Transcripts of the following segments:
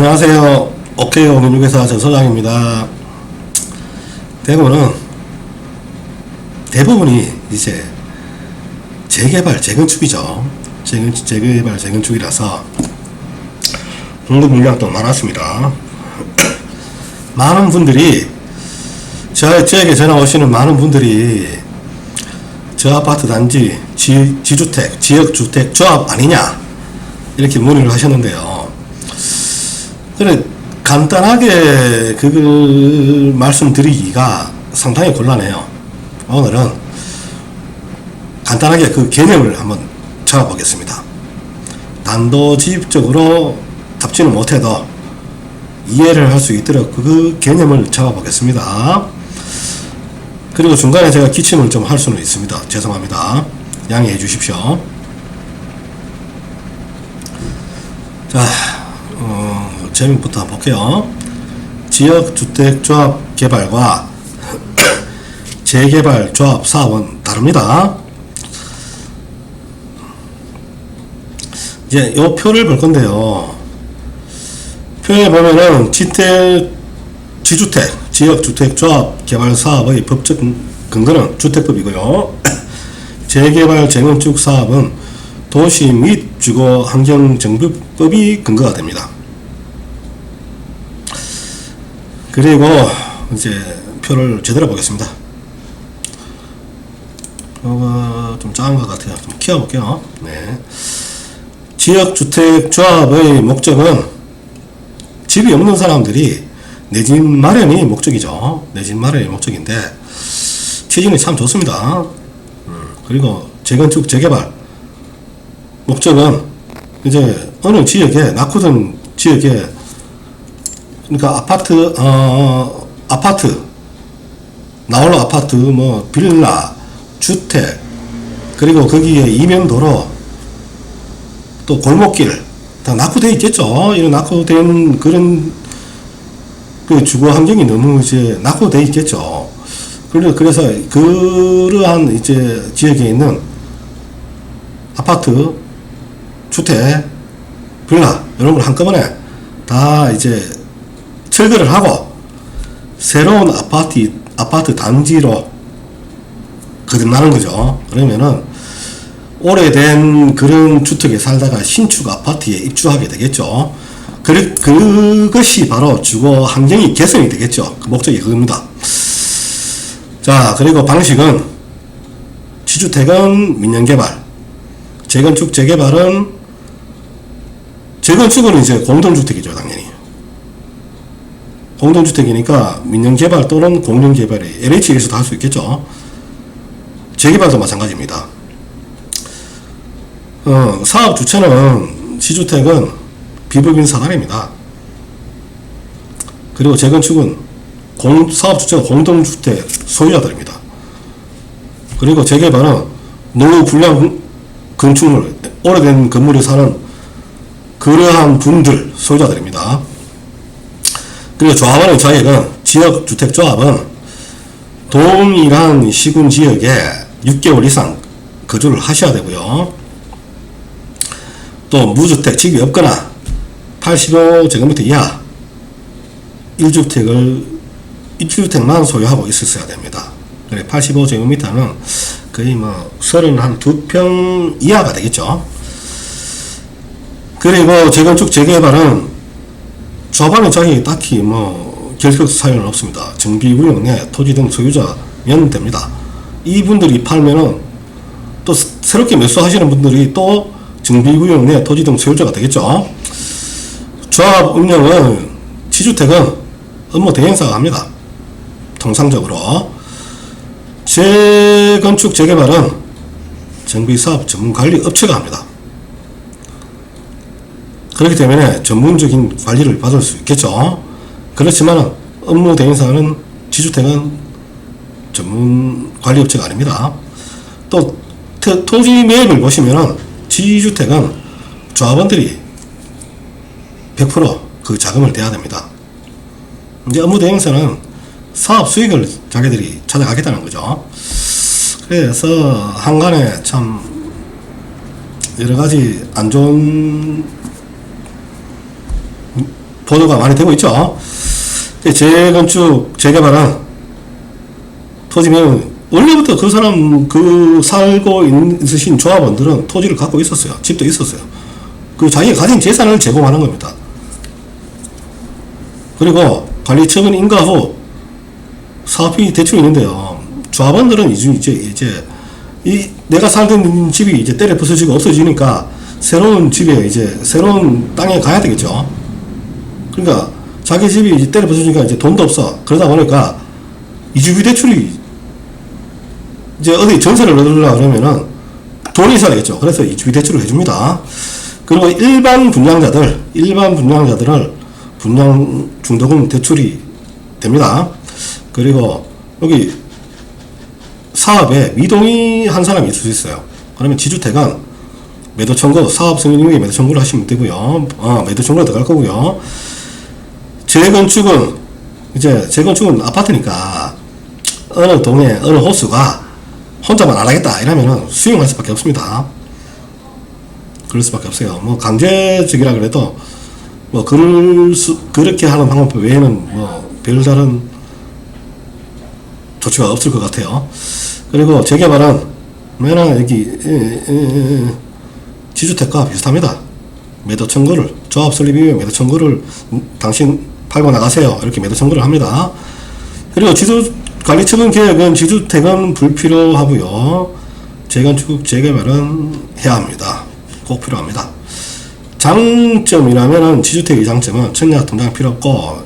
안녕하세요. 오케이 공인중개사 전소장입니다. 대부분이 이제 재개발, 재건축이죠. 재개발, 재건축이라서 공급 물량도 많았습니다. 많은 분들이 저에게 전화 오시는 많은 분들이 저 아파트 단지 지주택, 지역주택 조합 아니냐 이렇게 문의를 하셨는데요. 그래 간단하게 그걸 말씀드리기가 상당히 곤란해요. 오늘은 간단하게 그 개념을 한번 잡아보겠습니다. 단도직입적으로 잡지는 못해도 이해를 할 수 있도록 그 개념을 잡아보겠습니다. 그리고 중간에 제가 기침을 좀 할 수는 있습니다. 죄송합니다. 양해해 주십시오. 자, 제목부터 한번 볼게요. 지역주택조합 개발과 재개발 조합 사업은 다릅니다. 이제 요 표를 볼 건데요. 표에 보면은 지주택, 지역주택조합 개발 사업의 법적 근거는 주택법이고요. 재개발, 재건축 사업은 도시 및 주거환경정비법이 근거가 됩니다. 그리고 이제 표를 제대로 보겠습니다. 좀 작은 것 같아요. 좀 키워볼게요. 네. 지역주택조합의 목적은 집이 없는 사람들이 내 집 마련이 목적이죠. 내 집 마련이 목적인데 취지는 참 좋습니다. 그리고 재건축, 재개발 목적은 이제 어느 지역에 낙후된 지역에 그러니까 아파트 나홀로 아파트 뭐 빌라 주택 그리고 거기에 이면도로 또 골목길 다 낙후되어 있겠죠. 이런 낙후된 그런 그 주거 환경이 너무 이제 낙후되어 있겠죠. 그래서 그러한 이제 지역에 있는 아파트 주택 빌라 이런 걸 한꺼번에 다 이제 철거를 하고 새로운 아파트 단지로 거듭나는 거죠. 그러면은 오래된 그런 주택에 살다가 신축 아파트에 입주하게 되겠죠. 그것이 바로 주거 환경이 개선이 되겠죠. 그 목적이 그겁니다. 자, 그리고 방식은 지주택은 민영개발, 재건축, 재개발은 재건축은 이제 공동주택이죠, 당연히. 공동주택이니까 민영개발 또는 공영개발이 LH에서도 할 수 있겠죠. 재개발도 마찬가지입니다. 사업 주체는 지주택은 비법인 사단입니다. 그리고 재건축은 사업 주체가 공동주택 소유자들입니다. 그리고 재개발은 노후 불량 건축물, 오래된 건물에 사는 그러한 분들 소유자들입니다. 그리고 조합원의 자격은 지역주택조합은 동일한 시군지역에 6개월 이상 거주를 하셔야 되고요. 또 무주택, 집이 없거나 85제곱미터 이하 1주택만 소유하고 있었어야 됩니다. 85제곱미터는 거의 뭐 32평 이하가 되겠죠. 그리고 재건축, 재개발은 조합원의 자격이 딱히 뭐 결격 사유는 없습니다. 정비구역 내 토지 등 소유자면 됩니다. 이분들이 팔면은 또 새롭게 매수하시는 분들이 또 정비구역 내 토지 등 소유자가 되겠죠. 조합 운영은 지주택은 업무 대행사가 합니다. 통상적으로. 재건축, 재개발은 정비사업 전문관리업체가 합니다. 그렇기 때문에 전문적인 관리를 받을 수 있겠죠. 그렇지만 업무 대행사는 지주택은 전문 관리업체가 아닙니다. 또 토지 매입을 보시면은 지주택은 조합원들이 100% 그 자금을 대야 됩니다. 이제 업무 대행사는 사업 수익을 자기들이 찾아가겠다는 거죠. 그래서 한간에 참 여러 가지 안 좋은 보도가 많이 되고 있죠. 재건축, 재개발은 토지면 원래부터 그 사람, 그 살고 있으신 조합원들은 토지를 갖고 있었어요. 집도 있었어요. 그 자기가 가진 재산을 제공하는 겁니다. 그리고 관리처분 인가 후 사업비 대출이 있는데요. 조합원들은 이제 내가 살던 집이 이제 때려 부서지고 없어지니까 새로운 집에 이제 새로운 땅에 가야 되겠죠. 그러니까 자기 집이 이제 때려 부서지니까 이제 돈도 없어. 그러다 보니까 이주비 대출이 이제 어디 전세를 얻으려고 그러면은 돈이 있어야 되겠죠. 그래서 이주비 대출을 해줍니다. 그리고 일반 분양자들을 분양 중도금 대출이 됩니다. 그리고 여기 사업에 미동의한 사람이 있을 수 있어요. 그러면 지주택은 매도 청구, 사업 승인 이후에 매도 청구를 하시면 되고요. 매도 청구가 들어갈 거고요. 재건축은 아파트니까 어느 동에 어느 호수가 혼자만 안 하겠다 이러면은 수용할 수밖에 없습니다. 그럴 수밖에 없어요. 뭐 강제적이라 그래도 뭐 그렇게 하는 방법 외에는 뭐 별다른 조치가 없을 것 같아요. 그리고 재개발은 맨날 여기 지주택과 비슷합니다. 매도 청구를 조합 설립 이후에 매도 청구를 당신 팔고 나가세요 이렇게 매도 청구를 합니다. 그리고 관리처분 계획은 지주택은 불필요하고요. 재건축 재개발은 해야 합니다. 꼭 필요합니다. 장점이라면은 지주택의 장점은 청약 통장 필요 없고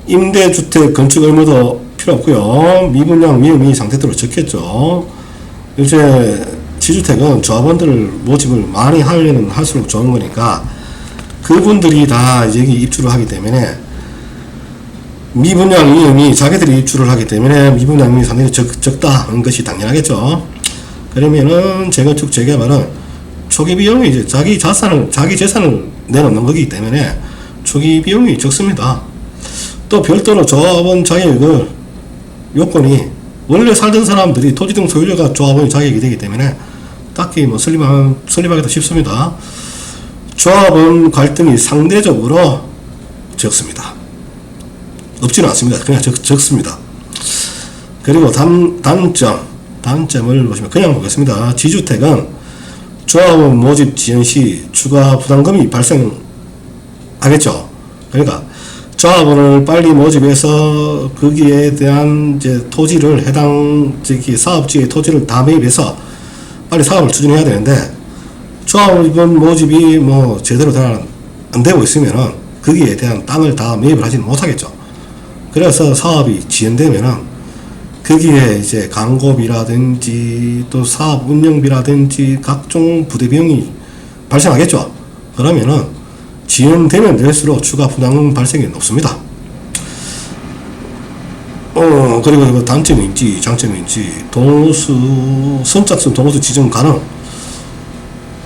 임대주택 건축 의무도 필요 없고요. 미분양 위험이 상태대로 적겠죠. 요새 지주택은 조합원들 모집을 많이 하려면 할수록 좋은 거니까 그분들이 다 여기 입주를 하기 때문에 미분양 위험이 자기들이 입주를 하기 때문에 미분양 위험이 상당히 적다는 것이 당연하겠죠. 그러면은 재건축 재개발은 초기 비용이 이제 자기 재산을 내놓는 거기 때문에 초기 비용이 적습니다. 또 별도로 조합원 자격을 요건이 원래 살던 사람들이 토지 등 소유자가 조합원의 자격이 되기 때문에 딱히 뭐 설립하기도 쉽습니다. 조합원 갈등이 상대적으로 적습니다. 없지는 않습니다. 그냥 적습니다. 그리고 단점을 보시면 그냥 보겠습니다. 지주택은 조합원 모집 지연 시 추가 부담금이 발생하겠죠. 그러니까 조합원을 빨리 모집해서 거기에 대한 이제 토지를 해당 사업지의 토지를 다 매입해서 빨리 사업을 추진해야 되는데 조합원 모집이 뭐 제대로 안 되고 있으면은 거기에 대한 땅을 다 매입을 하지는 못하겠죠. 그래서 사업이 지연되면은 거기에 이제 광고비라든지 또 사업 운영비라든지 각종 부대 비용이 발생하겠죠. 그러면은 지연되면 될수록 추가 부담금 발생이 높습니다. 그리고 이거 단점인지 장점인지 선착순 동호수 지정 가능.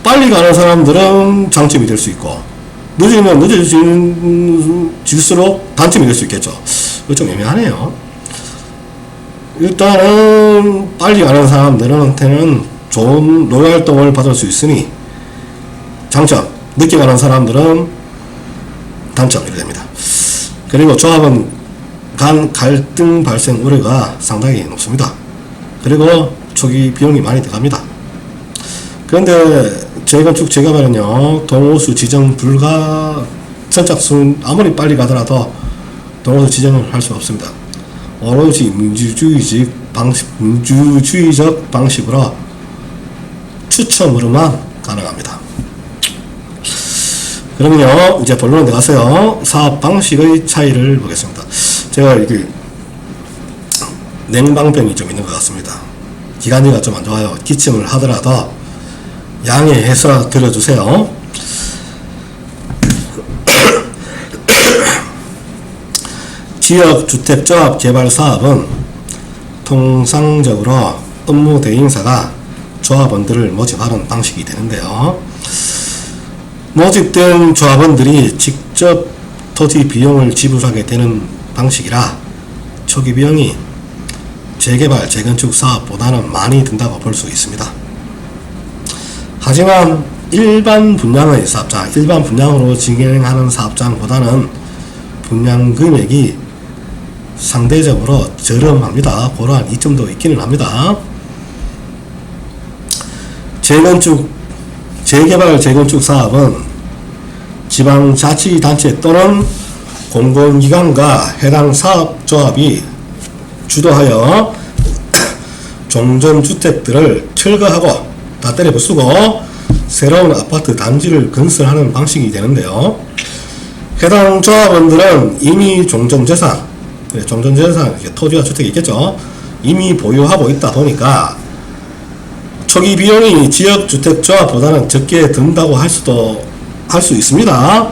빨리 가는 사람들은 장점이 될 수 있고 늦으면 늦어질수록 단점이 될 수 있겠죠. 이거 좀 애매하네요. 일단은 빨리 가는 사람들한테는 좋은 노후활동을 받을 수 있으니 장점, 늦게 가는 사람들은 단점 이렇게 됩니다. 그리고 조합은 간 갈등 발생 우려가 상당히 높습니다. 그리고 초기 비용이 많이 들어갑니다. 그런데 재건축 재개발은요 동호수 지정 불가. 선착순 아무리 빨리 가더라도 동호수 지정을 할 수 없습니다. 오로지 민주주의적 방식으로 추첨으로만 가능합니다. 그러면요 이제 본론에 들어가서요 사업 방식의 차이를 보겠습니다. 제가 이게 냉방병이 좀 있는 것 같습니다. 기관지가 좀 안 좋아요. 기침을 하더라도 양해해서 들어주세요. 지역주택조합 개발 사업은 통상적으로 업무 대행사가 조합원들을 모집하는 방식이 되는데요. 모집된 조합원들이 직접 토지 비용을 지불하게 되는 방식이라 초기 비용이 재개발, 재건축 사업보다는 많이 든다고 볼 수 있습니다. 하지만 일반 분양의 사업장, 일반 분양으로 진행하는 사업장보다는 분양 금액이 상대적으로 저렴합니다. 그러한 이점도 있기는 합니다. 재건축, 재개발 재건축 사업은 지방자치단체 또는 공공기관과 해당 사업조합이 주도하여 종전주택들을 철거하고 다 때려 부수고 새로운 아파트 단지를 건설하는 방식이 되는데요. 해당 조합원들은 이미 종전재산, 토지와 주택이 있겠죠. 이미 보유하고 있다 보니까 초기 비용이 지역주택조합보다는 적게 든다고 할 수 있습니다.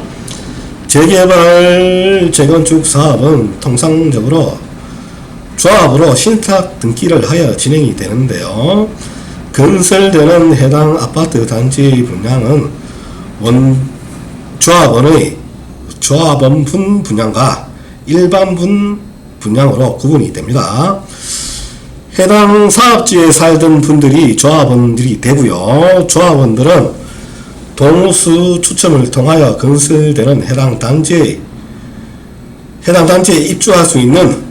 재개발 재건축 사업은 통상적으로 조합으로 신탁 등기를 하여 진행이 되는데요. 건설되는 해당 아파트 단지 분양은 조합원 분양과 일반 분양으로 구분이 됩니다. 해당 사업지에 살던 분들이 조합원들이 되고요. 조합원들은 동호수 추첨을 통하여 건설되는 해당 단지에 입주할 수 있는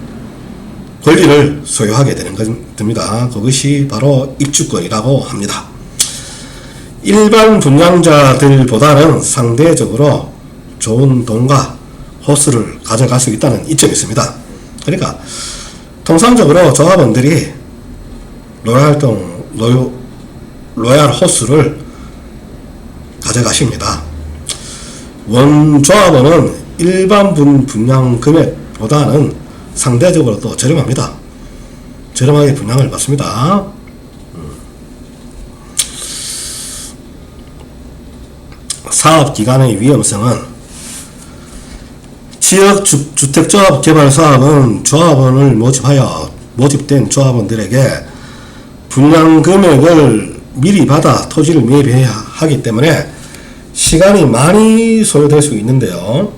권리를 소유하게 되는 겁니다. 그것이 바로 입주권이라고 합니다. 일반 분양자들보다는 상대적으로 좋은 돈과 호수를 가져갈 수 있다는 이점이 있습니다. 그러니까 통상적으로 조합원들이 로얄 호수를 가져가십니다. 원조합원은 일반 분양 금액보다는 상대적으로 또 저렴합니다. 저렴하게 분양을 받습니다. 사업기간의 위험성은 지역주택조합 개발 사업은 조합원을 모집된 조합원들에게 분양 금액을 미리 받아 토지를 매입해야 하기 때문에 시간이 많이 소요될 수 있는데요.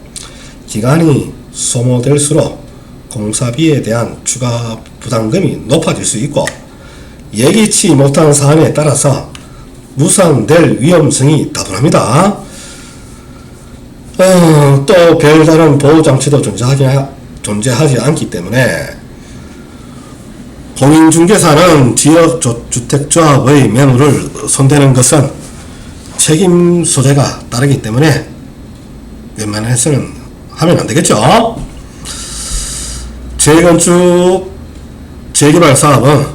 기간이 소모될수록 공사비에 대한 추가 부담금이 높아질 수 있고 예기치 못한 사안에 따라서 무산될 위험성이 다분합니다. 또 별다른 보호장치도 존재하지 않기 때문에 공인중개사는 지역주택조합의 매물을 손대는 것은 책임 소재가 따르기 때문에 웬만해서는 하면 안 되겠죠. 재건축 재개발 사업은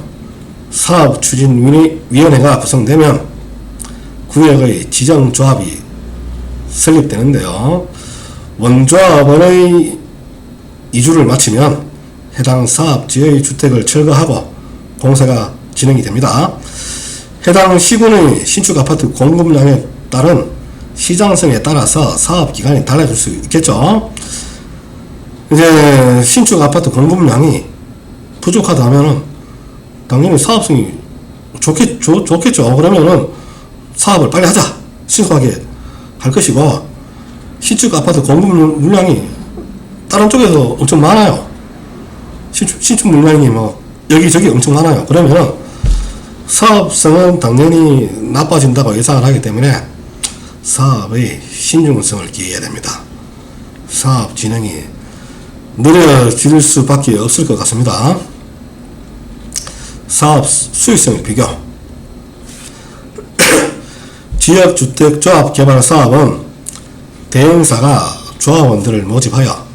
사업추진위원회가 구성되면 구역의 지정조합이 설립되는데요. 원조합원의 이주를 마치면 해당 사업지의 주택을 철거하고 공사가 진행이 됩니다. 해당 시군의 신축 아파트 공급량에 따른 시장성에 따라서 사업 기간이 달라질 수 있겠죠. 이제 신축 아파트 공급량이 부족하다 하면은 당연히 사업성이 좋겠죠. 그러면은 사업을 빨리 하자, 신속하게 할 것이고, 신축 아파트 공급 물량이 다른 쪽에서 엄청 많아요. 신축 물량이 뭐 여기저기 엄청 많아요. 그러면 사업성은 당연히 나빠진다고 예상을 하기 때문에 사업의 신중성을 기해야 됩니다. 사업 진행이 느려질 수밖에 없을 것 같습니다. 사업 수익성의 비교. 지역주택조합 개발 사업은 대행사가 조합원들을 모집하여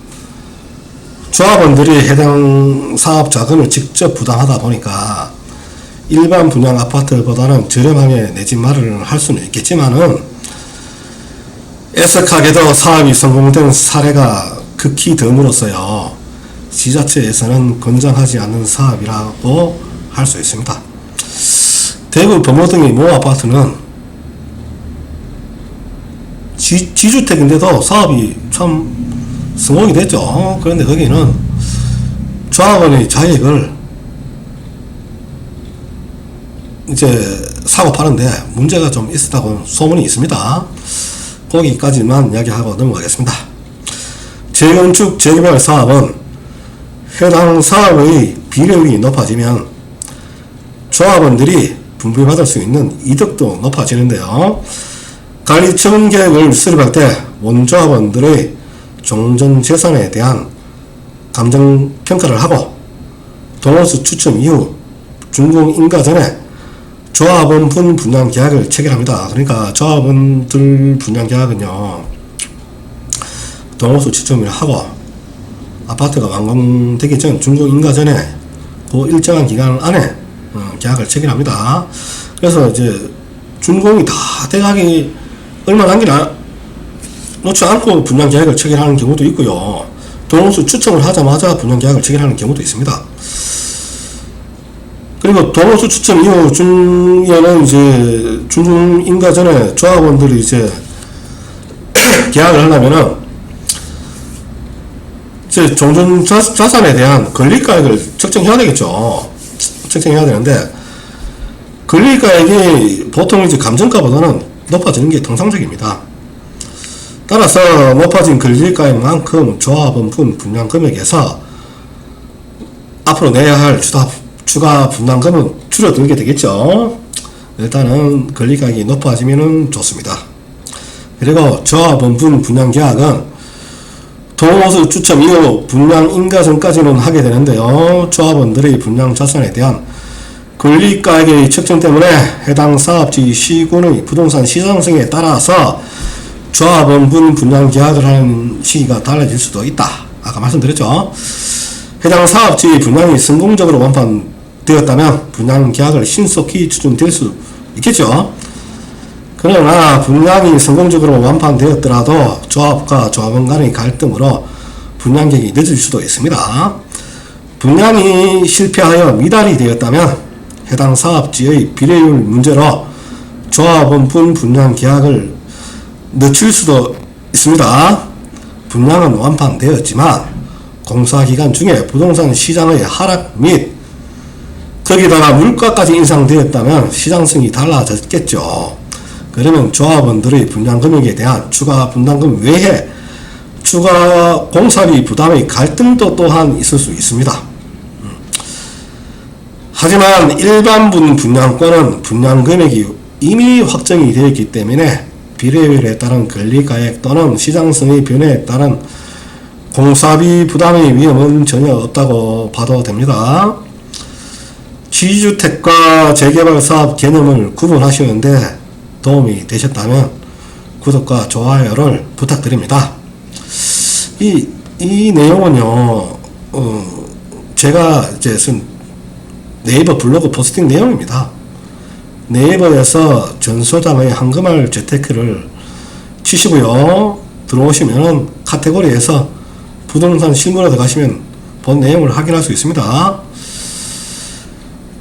조합원들이 해당 사업 자금을 직접 부담하다 보니까 일반 분양 아파트보다는 저렴하게 내 집 마련을 할 수는 있겠지만은 애석하게도 사업이 성공된 사례가 극히 드물어서요. 지자체에서는 권장하지 않는 사업이라고 할 수 있습니다. 대구 범호 등의 모 아파트는 지주택인데도 사업이 참 성공이 됐죠. 그런데 거기는 조합원의 자액을 이제 사고 파는데 문제가 좀 있었다고 소문이 있습니다. 거기까지만 이야기하고 넘어가겠습니다. 재건축 재개발 사업은 해당 사업의 비료율이 높아지면 조합원들이 분배받을 수 있는 이득도 높아지는데요. 관리처분 계획을 수립할 때 원조합원들의 종전재산에 대한 감정평가를 하고 동호수 추첨 이후 준공인가 전에 조합원분 분양계약을 체결합니다. 그러니까 조합원들 분양계약은요, 동호수 추첨을 하고 아파트가 완공되기 전 준공인가 전에 그 일정한 기간 안에 계약을 체결합니다. 그래서 이제 준공이 다 돼가기 얼마 남지 놓지 않고 분양계약을 체결하는 경우도 있고요. 동호수 추첨을 하자마자 분양계약을 체결하는 경우도 있습니다. 그리고 동호수 추첨 이후 중에는 이제 준공인가 전에 조합원들이 이제 계약을 하려면은 이제 종전자산에 대한 권리가액을 책정해야 되겠죠. 책정해야 되는데, 권리가액이 보통 이제 감정가보다는 높아지는 게 통상적입니다. 따라서 높아진 권리가액만큼 조합원분 분양 금액에서 앞으로 내야 할 추가 분담금은 줄어들게 되겠죠. 일단은 권리가액이 높아지면 좋습니다. 그리고 조합원분 분양계약은 동호수 추첨 이후 분양인가 전까지는 하게 되는데요. 조합원들의 분양자산에 대한 권리가액의 책정 때문에 해당 사업지 시군의 부동산 시장성에 따라서 조합원분 분양계약을 하는 시기가 달라질 수도 있다. 아까 말씀드렸죠. 해당 사업지 분양이 성공적으로 완판되었다면 분양계약을 신속히 추진될 수 있겠죠. 그러나 분양이 성공적으로 완판되었더라도 조합과 조합원 간의 갈등으로 분양계획이 늦을 수도 있습니다. 분양이 실패하여 미달이 되었다면 해당 사업지의 비례율 문제로 조합원분 분양계약을 늦출 수도 있습니다. 분양은 완판되었지만 공사기간 중에 부동산 시장의 하락 및 거기다가 물가까지 인상되었다면 시장성이 달라졌겠죠. 그러면 조합원들의 분양금액에 대한 추가 분담금 외에 추가 공사비 부담의 갈등도 또한 있을 수 있습니다. 하지만 일반분 분양권은 분양금액이 이미 확정이 되어 있기 때문에 비례율에 따른 권리가액 또는 시장성의 변화에 따른 공사비 부담의 위험은 전혀 없다고 봐도 됩니다. 지주택과 재개발 사업 개념을 구분하시는데 도움이 되셨다면 구독과 좋아요를 부탁드립니다. 이 내용은요, 제가 이제 쓴 네이버 블로그 포스팅 내용입니다. 네이버에서 전소장의 한금알 재테크를 치시고요, 들어오시면 카테고리에서 부동산 실무로 들어가시면 본 내용을 확인할 수 있습니다.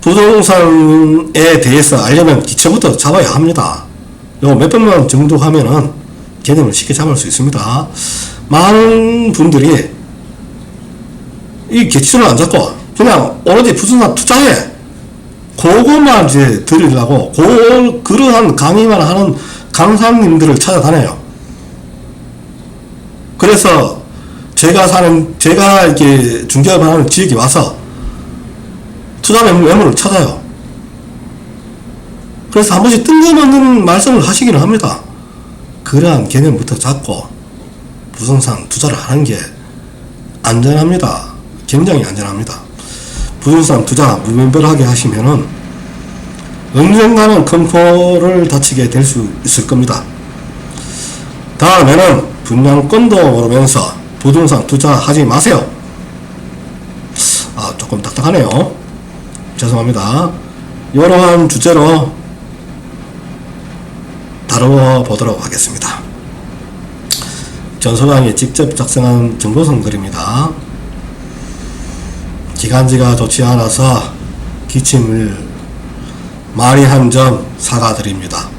부동산에 대해서 알려면 기초부터 잡아야 합니다. 요 몇 번만 정도 하면은 개념을 쉽게 잡을 수 있습니다. 많은 분들이 이 기초를 안 잡고 그냥 오로지 부동산 투자해, 그것만 이제 들으려고 그러한 강의만 하는 강사님들을 찾아다녀요. 그래서 제가 이렇게 중개업을 하는 지역에 와서 투자 매물을 찾아요. 그래서 한 번씩 뜬금없는 말씀을 하시기는 합니다. 그러한 개념부터 잡고 부동산 투자를 하는 게 안전합니다. 굉장히 안전합니다. 부동산 투자 무분별하게 하시면은 언젠가는 큰 코를 다치게 될 수 있을 겁니다. 다음에는 분양권도 모르면서 부동산 투자하지 마세요. 조금 딱딱하네요. 죄송합니다. 이러한 주제로 다뤄보도록 하겠습니다. 전소장이 직접 작성한 정보성 글입니다. 기간지가 좋지 않아서 기침을 많이 한 점 사과드립니다.